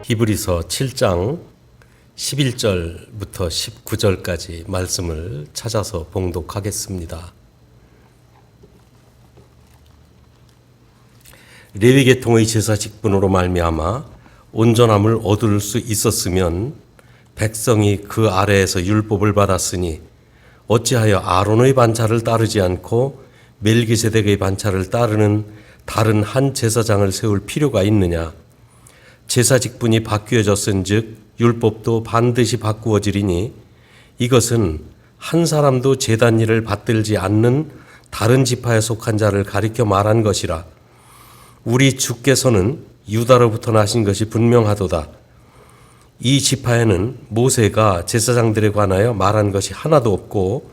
히브리서 7장 11절부터 19절까지 말씀을 찾아서 봉독하겠습니다. 레위 계통의 제사 직분으로 말미암아 온전함을 얻을 수 있었으면 백성이 그 아래에서 율법을 받았으니 어찌하여 아론의 반차를 따르지 않고 멜기세덱의 반차를 따르는 다른 한 제사장을 세울 필요가 있느냐? 제사 직분이 바뀌어졌은즉 율법도 반드시 바꾸어지리니 이것은 한 사람도 제단 일을 받들지 않는 다른 지파에 속한 자를 가리켜 말한 것이라. 우리 주께서는 유다로부터 나신 것이 분명하도다. 이 지파에는 모세가 제사장들에 관하여 말한 것이 하나도 없고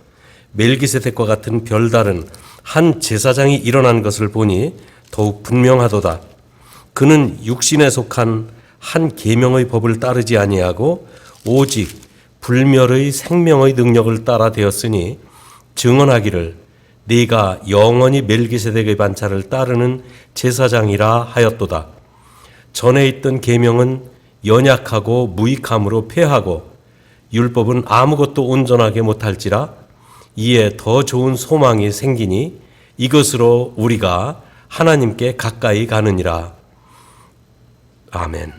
멜기세덱과 같은 별다른 한 제사장이 일어난 것을 보니 더욱 분명하도다. 그는 육신에 속한 한 계명의 법을 따르지 아니하고 오직 불멸의 생명의 능력을 따라 되었으니 증언하기를 네가 영원히 멜기세덱의 반차를 따르는 제사장이라 하였도다. 전에 있던 계명은 연약하고 무익함으로 폐하고 율법은 아무것도 온전하게 못할지라. 이에 더 좋은 소망이 생기니 이것으로 우리가 하나님께 가까이 가느니라. 아멘.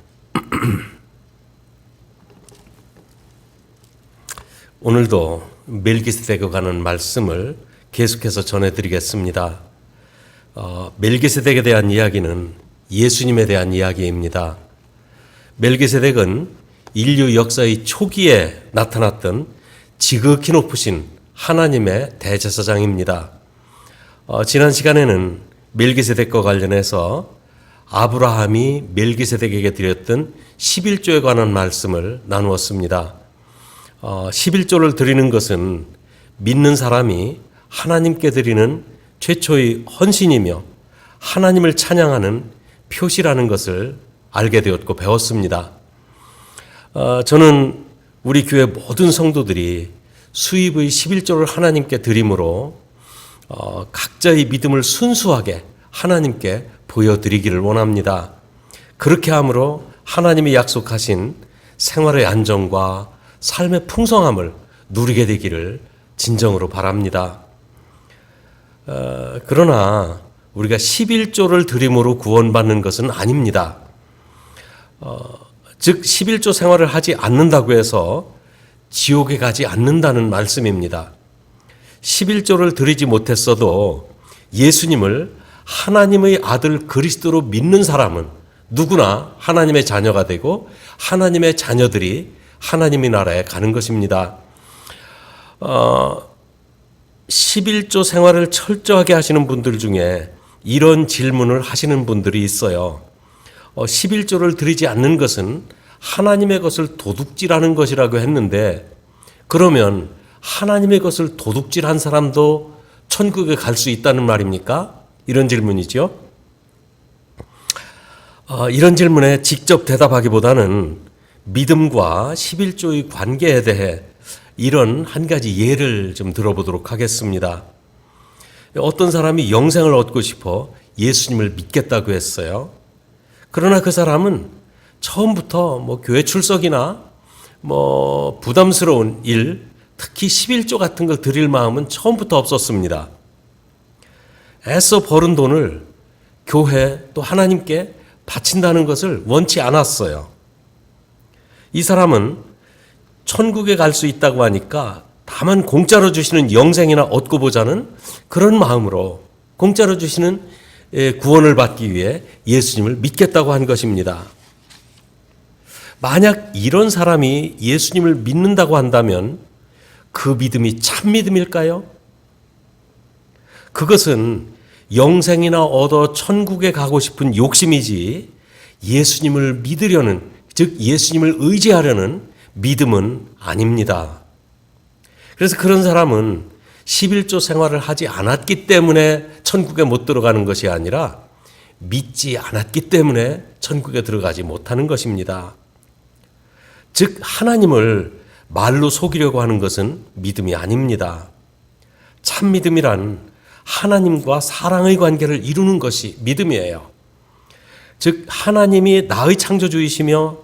오늘도 멜기세덱에 관한 말씀을 계속해서 전해드리겠습니다. 멜기세덱에 대한 이야기는 예수님에 대한 이야기입니다. 멜기세덱은 인류 역사의 초기에 나타났던 지극히 높으신 하나님의 대제사장입니다. 지난 시간에는 멜기세덱과 관련해서 아브라함이 멜기세덱에게 드렸던 11조에 관한 말씀을 나누었습니다. 11조를 드리는 것은 믿는 사람이 하나님께 드리는 최초의 헌신이며 하나님을 찬양하는 표시라는 것을 알게 되었고 배웠습니다. 저는 우리 교회 모든 성도들이 수입의 11조를 하나님께 드림으로 각자의 믿음을 순수하게 하나님께 보여드리기를 원합니다. 그렇게 함으로 하나님이 약속하신 생활의 안정과 삶의 풍성함을 누리게 되기를 진정으로 바랍니다. 그러나 우리가 11조를 드림으로 구원받는 것은 아닙니다. 즉 11조 생활을 하지 않는다고 해서 지옥에 가지 않는다는 말씀입니다. 11조를 드리지 못했어도 예수님을 하나님의 아들 그리스도로 믿는 사람은 누구나 하나님의 자녀가 되고 하나님의 자녀들이 하나님의 나라에 가는 것입니다. 11조 생활을 철저하게 하시는 분들 중에 이런 질문을 하시는 분들이 있어요. 11조를 드리지 않는 것은 하나님의 것을 도둑질하는 것이라고 했는데 그러면 하나님의 것을 도둑질한 사람도 천국에 갈 수 있다는 말입니까? 이런 질문이죠. 이런 질문에 직접 대답하기보다는 믿음과 11조의 관계에 대해 이런 한 가지 예를 좀 들어보도록 하겠습니다. 어떤 사람이 영생을 얻고 싶어 예수님을 믿겠다고 했어요. 그러나 그 사람은 처음부터 교회 출석이나 부담스러운 일, 특히 11조 같은 걸 드릴 마음은 처음부터 없었습니다. 애써 벌은 돈을 교회 또 하나님께 바친다는 것을 원치 않았어요. 이 사람은 천국에 갈 수 있다고 하니까 다만 공짜로 주시는 영생이나 얻고 보자는 그런 마음으로 공짜로 주시는 구원을 받기 위해 예수님을 믿겠다고 한 것입니다. 만약 이런 사람이 예수님을 믿는다고 한다면 그 믿음이 참 믿음일까요? 그것은 영생이나 얻어 천국에 가고 싶은 욕심이지 예수님을 믿으려는, 즉 예수님을 의지하려는 믿음은 아닙니다. 그래서 그런 사람은 11조 생활을 하지 않았기 때문에 천국에 못 들어가는 것이 아니라 믿지 않았기 때문에 천국에 들어가지 못하는 것입니다. 즉 하나님을 말로 속이려고 하는 것은 믿음이 아닙니다. 참 믿음이란 하나님과 사랑의 관계를 이루는 것이 믿음이에요. 즉 하나님이 나의 창조주이시며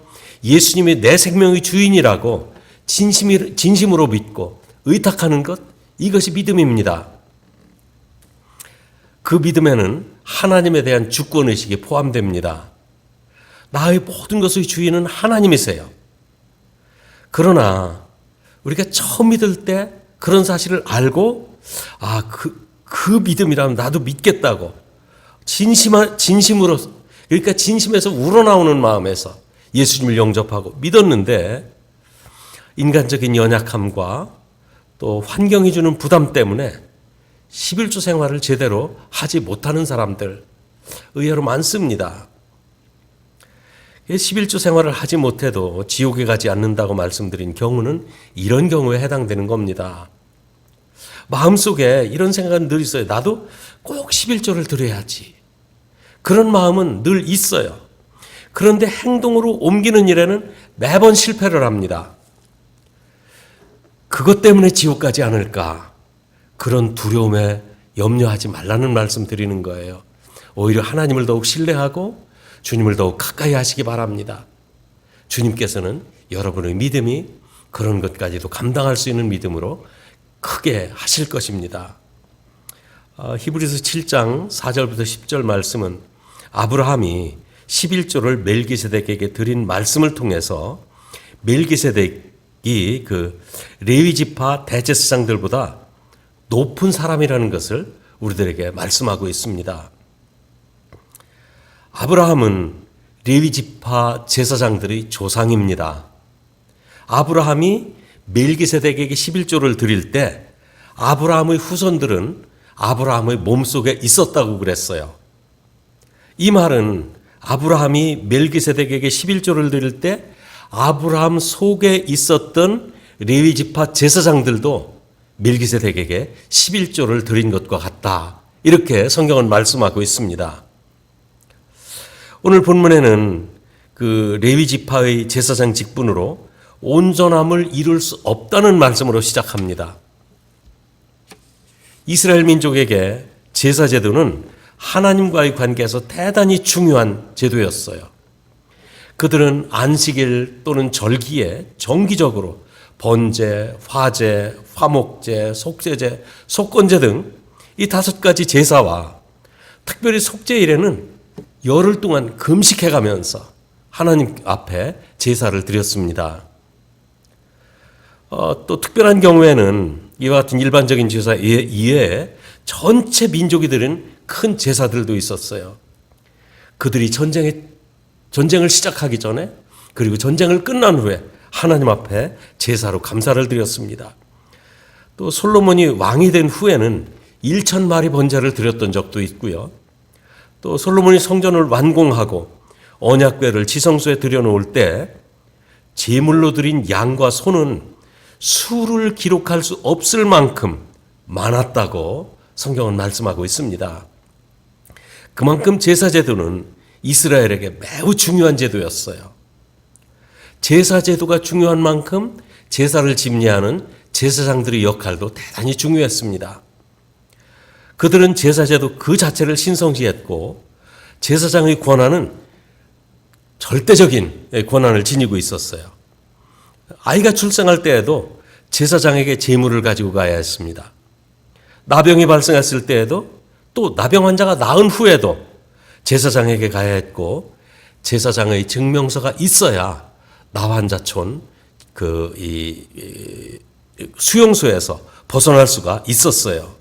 예수님이 내 생명의 주인이라고 진심으로 믿고 의탁하는 것, 이것이 믿음입니다. 그 믿음에는 하나님에 대한 주권의식이 포함됩니다. 나의 모든 것의 주인은 하나님이세요. 그러나 우리가 처음 믿을 때 그런 사실을 알고 그 믿음이라면 나도 믿겠다고 진심으로, 그러니까 진심에서 우러나오는 마음에서 예수님을 영접하고 믿었는데 인간적인 연약함과 또 환경이 주는 부담 때문에 11조 생활을 제대로 하지 못하는 사람들 의외로 많습니다. 11조 생활을 하지 못해도 지옥에 가지 않는다고 말씀드린 경우는 이런 경우에 해당되는 겁니다. 마음속에 이런 생각은 늘 있어요. 나도 꼭 11조를 드려야지. 그런 마음은 늘 있어요. 그런데 행동으로 옮기는 일에는 매번 실패를 합니다. 그것 때문에 지옥 가지 않을까? 그런 두려움에 염려하지 말라는 말씀 드리는 거예요. 오히려 하나님을 더욱 신뢰하고 주님을 더욱 가까이 하시기 바랍니다. 주님께서는 여러분의 믿음이 그런 것까지도 감당할 수 있는 믿음으로 크게 하실 것입니다. 히브리서 7장 4절부터 10절 말씀은 아브라함이 11조를 멜기세덱에게 드린 말씀을 통해서 멜기세덱이 그 레위 지파 대제사장들보다 높은 사람이라는 것을 우리들에게 말씀하고 있습니다. 아브라함은 레위 지파 제사장들의 조상입니다. 아브라함이 멜기세덱에게 11조를 드릴 때 아브라함의 후손들은 아브라함의 몸속에 있었다고 그랬어요. 이 말은 아브라함이 멜기세덱에게 11조를 드릴 때 아브라함 속에 있었던 레위 지파 제사장들도 멜기세덱에게 11조를 드린 것과 같다. 이렇게 성경은 말씀하고 있습니다. 오늘 본문에는 그 레위 지파의 제사장 직분으로 온전함을 이룰 수 없다는 말씀으로 시작합니다. 이스라엘 민족에게 제사 제도는 하나님과의 관계에서 대단히 중요한 제도였어요. 그들은 안식일 또는 절기에 정기적으로 번제, 화제, 화목제, 속죄제, 속건제 등 이 5가지 제사와 특별히 속죄일에는 열흘 동안 금식해가면서 하나님 앞에 제사를 드렸습니다. 또 특별한 경우에는 이와 같은 일반적인 제사 이외에 전체 민족이 드린 큰 제사들도 있었어요. 그들이 전쟁을 시작하기 전에 그리고 전쟁을 끝난 후에 하나님 앞에 제사로 감사를 드렸습니다. 또 솔로몬이 왕이 된 후에는 1,000마리 번제를 드렸던 적도 있고요. 또 솔로몬이 성전을 완공하고 언약궤를 지성소에 들여놓을 때 제물로 드린 양과 소는 수를 기록할 수 없을 만큼 많았다고 성경은 말씀하고 있습니다. 그만큼 제사 제도는 이스라엘에게 매우 중요한 제도였어요. 제사 제도가 중요한 만큼 제사를 집례하는 제사장들의 역할도 대단히 중요했습니다. 그들은 제사 제도 그 자체를 신성시했고 제사장의 권한은 절대적인 권한을 지니고 있었어요. 아이가 출생할 때에도 제사장에게 제물을 가지고 가야 했습니다. 나병이 발생했을 때에도 또 나병 환자가 나은 후에도 제사장에게 가야 했고 제사장의 증명서가 있어야 나환자촌 수용소에서 벗어날 수가 있었어요.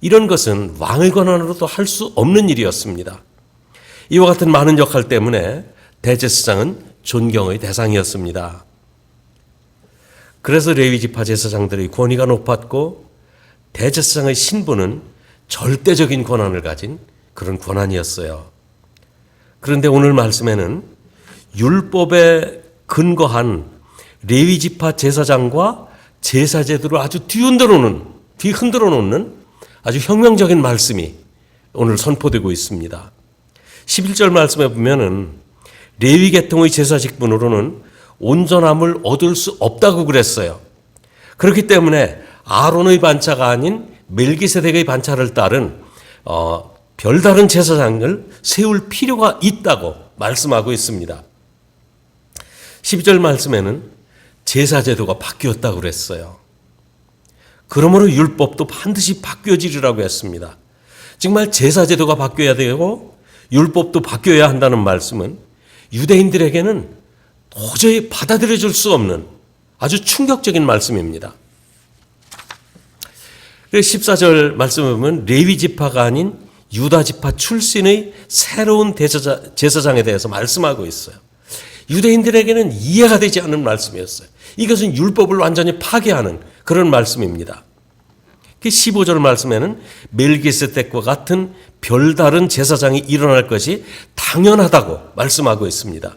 이런 것은 왕의 권한으로도 할 수 없는 일이었습니다. 이와 같은 많은 역할 때문에 대제사장은 존경의 대상이었습니다. 그래서 레위 지파 제사장들의 권위가 높았고 대제사장의 신분은 절대적인 권한을 가진 그런 권한이었어요. 그런데 오늘 말씀에는 율법에 근거한 레위 지파 제사장과 제사 제도를 아주 뒤흔들어 놓는 아주 혁명적인 말씀이 오늘 선포되고 있습니다. 11절 말씀에 보면은 레위 계통의 제사 직분으로는 온전함을 얻을 수 없다고 그랬어요. 그렇기 때문에 아론의 반차가 아닌 멜기세덱의 반차를 따른 별다른 제사장을 세울 필요가 있다고 말씀하고 있습니다. 12절 말씀에는 제사 제도가 바뀌었다고 그랬어요. 그러므로 율법도 반드시 바뀌어지리라고 했습니다. 정말 제사 제도가 바뀌어야 되고 율법도 바뀌어야 한다는 말씀은 유대인들에게는 도저히 받아들여질 수 없는 아주 충격적인 말씀입니다. 14절 말씀을 보면 레위 지파가 아닌 유다 지파 출신의 새로운 제사장에 대해서 말씀하고 있어요. 유대인들에게는 이해가 되지 않는 말씀이었어요. 이것은 율법을 완전히 파괴하는 그런 말씀입니다. 15절 말씀에는 멜기세덱과 같은 별다른 제사장이 일어날 것이 당연하다고 말씀하고 있습니다.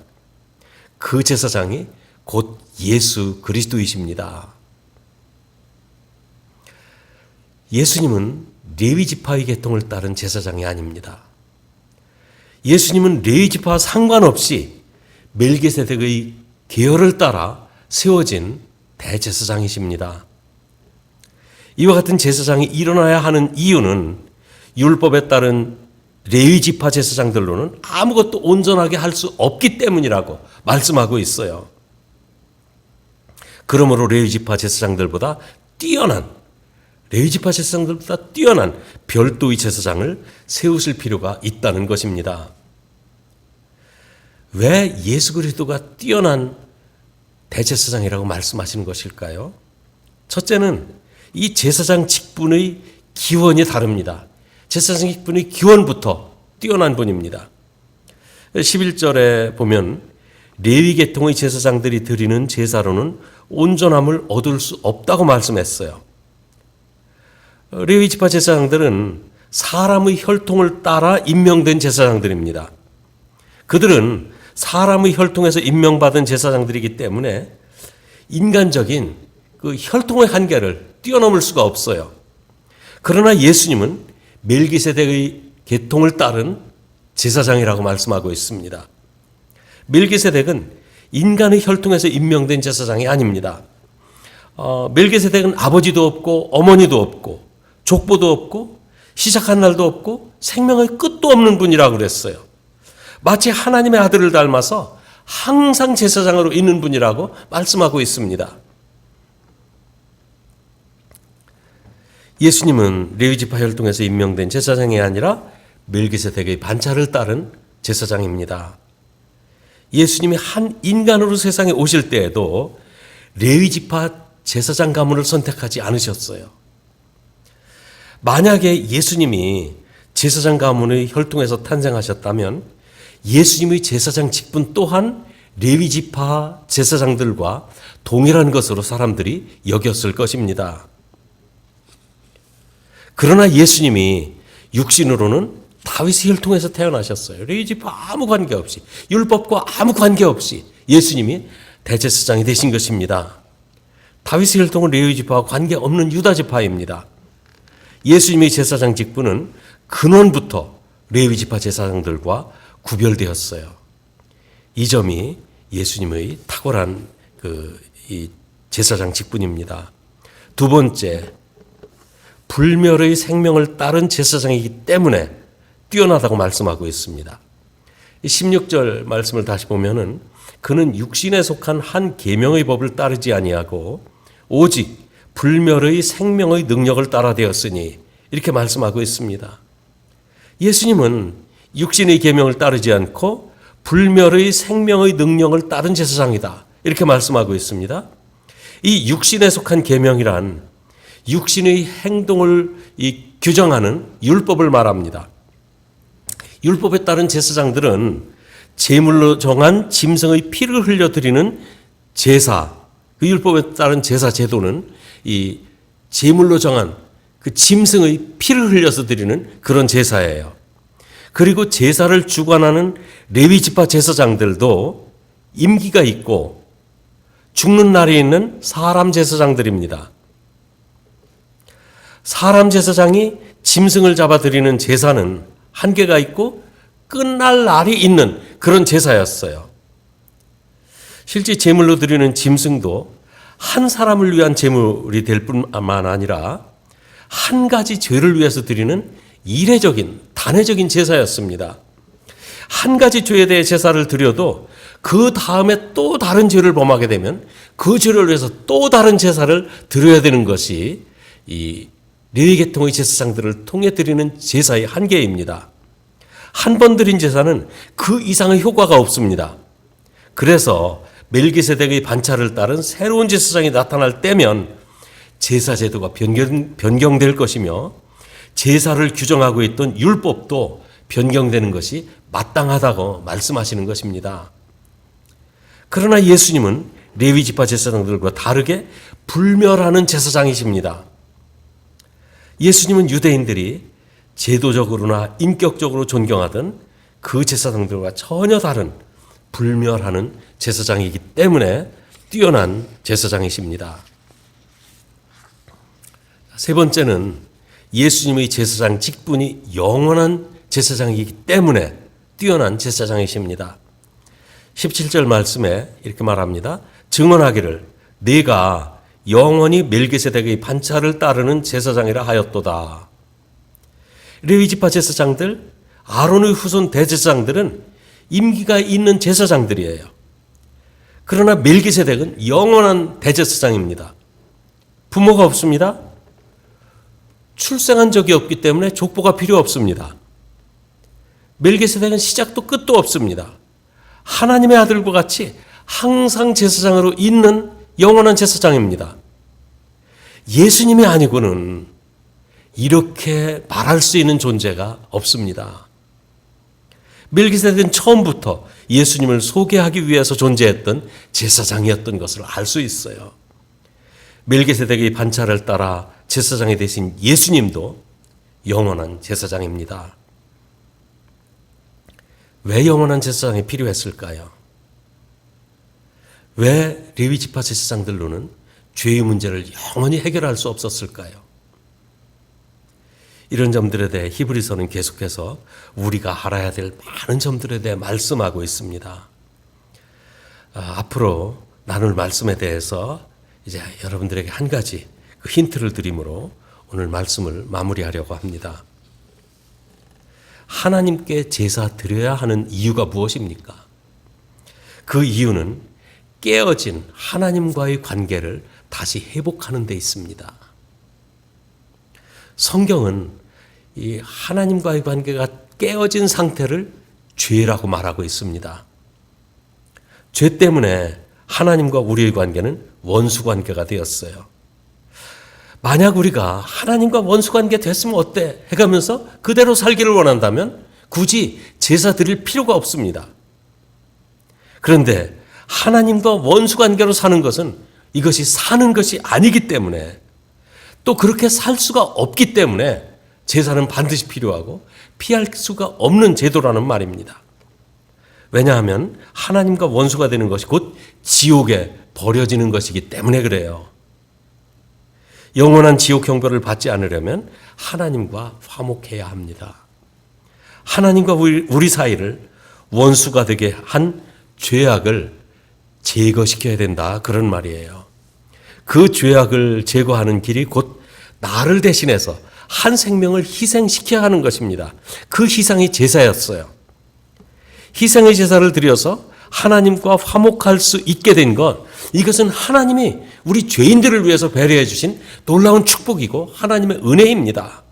그 제사장이 곧 예수 그리스도이십니다. 예수님은 레위 지파의 계통을 따른 제사장이 아닙니다. 예수님은 레위 지파와 상관없이 멜기세덱의 계열을 따라 세워진 대제사장이십니다. 이와 같은 제사장이 일어나야 하는 이유는 율법에 따른 레위 지파 제사장들로는 아무것도 온전하게 할 수 없기 때문이라고 말씀하고 있어요. 그러므로 레위 지파 제사장들보다 뛰어난 별도의 제사장을 세우실 필요가 있다는 것입니다. 왜 예수 그리스도가 뛰어난 대제사장이라고 말씀하시는 것일까요? 첫째는 이 제사장 직분의 기원이 다릅니다. 제사장 직분의 기원부터 뛰어난 분입니다. 11절에 보면 레위 계통의 제사장들이 드리는 제사로는 온전함을 얻을 수 없다고 말씀했어요. 레위 지파 제사장들은 사람의 혈통을 따라 임명된 제사장들입니다. 그들은 사람의 혈통에서 임명받은 제사장들이기 때문에 인간적인 그 혈통의 한계를 뛰어넘을 수가 없어요. 그러나 예수님은 멜기세덱의 계통을 따른 제사장이라고 말씀하고 있습니다. 멜기세덱은 인간의 혈통에서 임명된 제사장이 아닙니다. 멜기세덱은 아버지도 없고 어머니도 없고 족보도 없고 시작한 날도 없고 생명의 끝도 없는 분이라고 그랬어요. 마치 하나님의 아들을 닮아서 항상 제사장으로 있는 분이라고 말씀하고 있습니다. 예수님은 레위 지파 혈통에서 임명된 제사장이 아니라 멜기세덱의 반차를 따른 제사장입니다. 예수님이 한 인간으로 세상에 오실 때에도 레위 지파 제사장 가문을 선택하지 않으셨어요. 만약에 예수님이 제사장 가문의 혈통에서 탄생하셨다면 예수님의 제사장 직분 또한 레위 지파 제사장들과 동일한 것으로 사람들이 여겼을 것입니다. 그러나 예수님이 육신으로는 다윗의 혈통에서 태어나셨어요. 레위 지파 아무 관계없이, 율법과 아무 관계없이 예수님이 대제사장이 되신 것입니다. 다윗의 혈통은 레위 지파와 관계없는 유다 지파입니다. 예수님의 제사장 직분은 근원부터 레위 지파 제사장들과 구별되었어요. 이 점이 예수님의 탁월한 이 제사장 직분입니다. 두 번째, 불멸의 생명을 따른 제사장이기 때문에 뛰어나다고 말씀하고 있습니다. 16절 말씀을 다시 보면은 그는 육신에 속한 한 계명의 법을 따르지 아니하고 오직 불멸의 생명의 능력을 따라 되었으니 이렇게 말씀하고 있습니다. 예수님은 육신의 계명을 따르지 않고 불멸의 생명의 능력을 따른 제사장이다. 이렇게 말씀하고 있습니다. 이 육신에 속한 계명이란 육신의 행동을 규정하는 율법을 말합니다. 율법에 따른 제사장들은 제물로 정한 짐승의 피를 흘려드리는 제사, 그 율법에 따른 제사 제도는 이 제물로 정한 그 짐승의 피를 흘려서 드리는 그런 제사예요. 그리고 제사를 주관하는 레위 지파 제사장들도 임기가 있고 죽는 날에 있는 사람 제사장들입니다. 사람 제사장이 짐승을 잡아 드리는 제사는 한계가 있고 끝날 날이 있는 그런 제사였어요. 실제 제물로 드리는 짐승도 한 사람을 위한 제물이 될 뿐만 아니라 한 가지 죄를 위해서 드리는 이례적인 단회적인 제사였습니다. 한 가지 죄에 대해 제사를 드려도 그 다음에 또 다른 죄를 범하게 되면 그 죄를 위해서 또 다른 제사를 드려야 되는 것이 이 레위계통의 제사장들을 통해 드리는 제사의 한계입니다. 한 번 드린 제사는 그 이상의 효과가 없습니다. 그래서 멜기세덱의 반차를 따른 새로운 제사장이 나타날 때면 제사 제도가 변경될 것이며 제사를 규정하고 있던 율법도 변경되는 것이 마땅하다고 말씀하시는 것입니다. 그러나 예수님은 레위 지파 제사장들과 다르게 불멸하는 제사장이십니다. 예수님은 유대인들이 제도적으로나 인격적으로 존경하던 그 제사장들과 전혀 다른 불멸하는 제사장이기 때문에 뛰어난 제사장이십니다. 세 번째는 예수님의 제사장 직분이 영원한 제사장이기 때문에 뛰어난 제사장이십니다. 17절 말씀에 이렇게 말합니다. 증언하기를 네가 영원히 멜기세덱의 반차를 따르는 제사장이라 하였도다. 레위지파 제사장들, 아론의 후손 대제사장들은 임기가 있는 제사장들이에요. 그러나 멜기세덱은 영원한 대제사장입니다. 부모가 없습니다. 출생한 적이 없기 때문에 족보가 필요 없습니다. 멜기세덱은 시작도 끝도 없습니다. 하나님의 아들과 같이 항상 제사장으로 있는 영원한 제사장입니다. 예수님이 아니고는 이렇게 말할 수 있는 존재가 없습니다. 멜기세덱은 처음부터 예수님을 소개하기 위해서 존재했던 제사장이었던 것을 알 수 있어요. 멜기세덱의 반차를 따라 제사장이 되신 예수님도 영원한 제사장입니다. 왜 영원한 제사장이 필요했을까요? 왜 레위 지파 제사장들로는 죄의 문제를 영원히 해결할 수 없었을까요? 이런 점들에 대해 히브리서는 계속해서 우리가 알아야 될 많은 점들에 대해 말씀하고 있습니다. 앞으로 나눌 말씀에 대해서 이제 여러분들에게 한 가지 그 힌트를 드림으로 오늘 말씀을 마무리하려고 합니다. 하나님께 제사 드려야 하는 이유가 무엇입니까? 그 이유는 깨어진 하나님과의 관계를 다시 회복하는 데 있습니다. 성경은 이 하나님과의 관계가 깨어진 상태를 죄라고 말하고 있습니다. 죄 때문에 하나님과 우리의 관계는 원수 관계가 되었어요. 만약 우리가 하나님과 원수 관계 됐으면 어때? 해가면서 그대로 살기를 원한다면 굳이 제사 드릴 필요가 없습니다. 그런데 하나님과 원수 관계로 사는 것은 이것이 사는 것이 아니기 때문에 또 그렇게 살 수가 없기 때문에 제사는 반드시 필요하고 피할 수가 없는 제도라는 말입니다. 왜냐하면 하나님과 원수가 되는 것이 곧 지옥에 버려지는 것이기 때문에 그래요. 영원한 지옥 형벌을 받지 않으려면 하나님과 화목해야 합니다. 하나님과 우리 사이를 원수가 되게 한 죄악을 제거시켜야 된다, 그런 말이에요. 그 죄악을 제거하는 길이 곧 나를 대신해서 한 생명을 희생시켜야 하는 것입니다. 그 희생이 제사였어요. 희생의 제사를 드려서 하나님과 화목할 수 있게 된 것, 이것은 하나님이 우리 죄인들을 위해서 배려해 주신 놀라운 축복이고 하나님의 은혜입니다.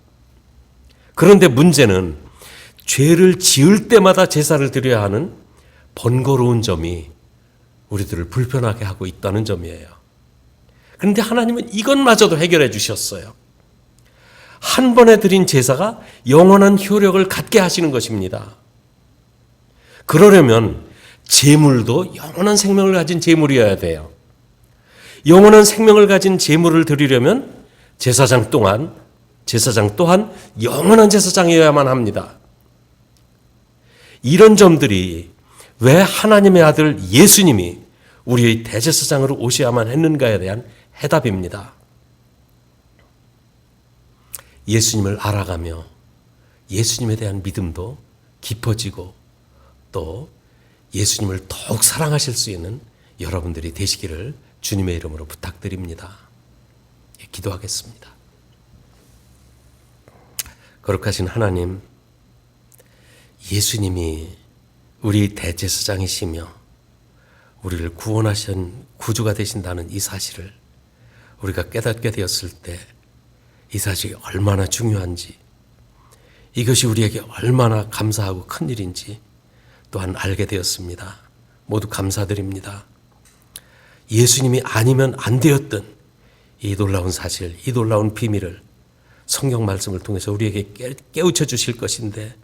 그런데 문제는 죄를 지을 때마다 제사를 드려야 하는 번거로운 점이 우리들을 불편하게 하고 있다는 점이에요. 그런데 하나님은 이것마저도 해결해 주셨어요. 한 번에 드린 제사가 영원한 효력을 갖게 하시는 것입니다. 그러려면 제물도 영원한 생명을 가진 제물이어야 돼요. 영원한 생명을 가진 제물을 드리려면 제사장 또한 영원한 제사장이어야만 합니다. 이런 점들이 왜 하나님의 아들 예수님이 우리의 대제사장으로 오셔야만 했는가에 대한 해답입니다. 예수님을 알아가며 예수님에 대한 믿음도 깊어지고 또 예수님을 더욱 사랑하실 수 있는 여러분들이 되시기를 주님의 이름으로 부탁드립니다. 기도하겠습니다. 거룩하신 하나님, 예수님이 우리 대제사장이시며 우리를 구원하신 구주가 되신다는 이 사실을 우리가 깨닫게 되었을 때 이 사실이 얼마나 중요한지, 이것이 우리에게 얼마나 감사하고 큰 일인지 또한 알게 되었습니다. 모두 감사드립니다. 예수님이 아니면 안 되었던 이 놀라운 사실, 이 놀라운 비밀을 성경 말씀을 통해서 우리에게 깨우쳐 주실 것인데,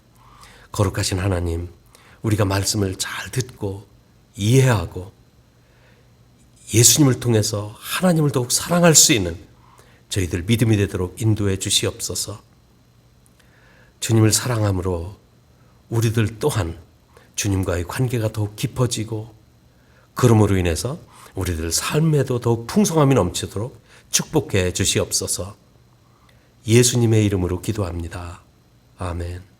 거룩하신 하나님, 우리가 말씀을 잘 듣고 이해하고 예수님을 통해서 하나님을 더욱 사랑할 수 있는 저희들 믿음이 되도록 인도해 주시옵소서. 주님을 사랑함으로 우리들 또한 주님과의 관계가 더욱 깊어지고, 그러므로 인해서 우리들 삶에도 더욱 풍성함이 넘치도록 축복해 주시옵소서. 예수님의 이름으로 기도합니다. 아멘.